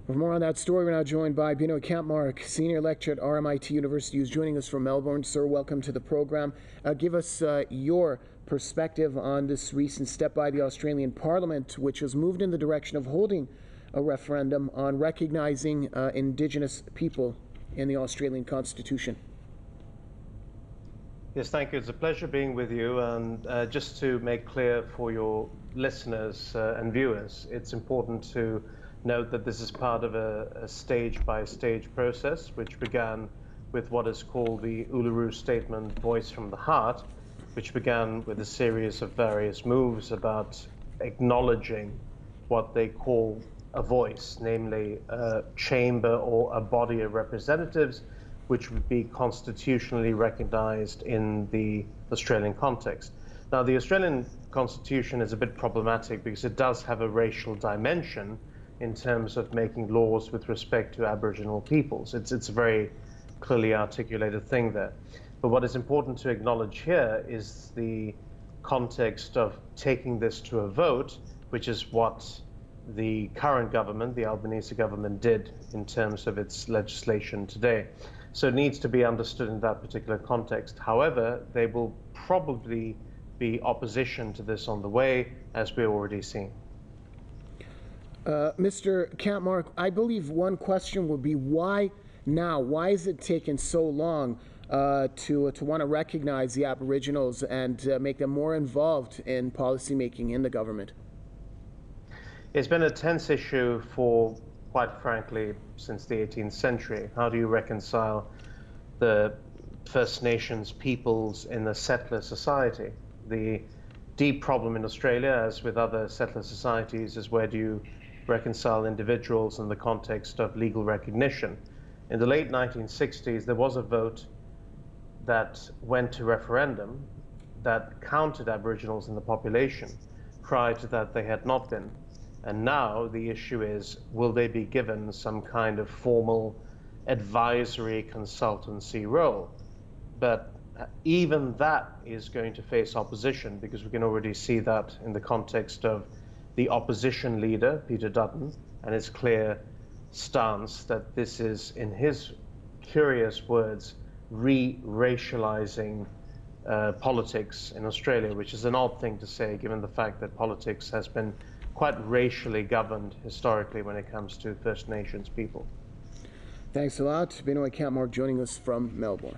For more on that story, we're now joined by Binoy Kampmark, Senior Lecturer at RMIT University, who's joining us from Melbourne. Sir, welcome to the program. Give us your perspective on this recent step by the Australian Parliament, which has moved in the direction of holding a referendum on recognizing Indigenous people in the Australian Constitution. Yes, thank you. It's a pleasure being with you. And just to make clear for your listeners and viewers, it's important to note that this is part of a stage-by-stage process, which began with what is called the Uluru Statement, Voice from the Heart, which began with a series of various moves about acknowledging what they call a voice, namely a chamber or a body of representatives, which would be constitutionally recognized in the Australian context. Now, the Australian Constitution is a bit problematic because it does have a racial dimension in terms of making laws with respect to Aboriginal peoples. It's a very clearly articulated thing there. But what is important to acknowledge here is the context of taking this to a vote, which is what the current government, the Albanese government, did in terms of its legislation today. So it needs to be understood in that particular context. However, there will probably be opposition to this on the way, as we're already seeing. Mr. Kampmark, I believe one question would be why now? Why is it taking so long to want to recognize the Aboriginals and make them more involved in policymaking in the government? It's been a tense issue for, quite frankly, since the 18th century. How do you reconcile the First Nations peoples in a settler society? The deep problem in Australia, as with other settler societies, is where do you reconcile individuals in the context of legal recognition? In the late 1960s, there was a vote that went to referendum that counted Aboriginals in the population. Prior to that, they had not been. And now the issue is, will they be given some kind of formal advisory consultancy role? But even that is going to face opposition, because we can already see that in the context of the opposition leader, Peter Dutton, and his clear stance that this is, in his curious words, re-racializing politics in Australia, which is an odd thing to say, given the fact that politics has been quite racially governed historically when it comes to First Nations people. Thanks a lot. Binoy Kampmark joining us from Melbourne.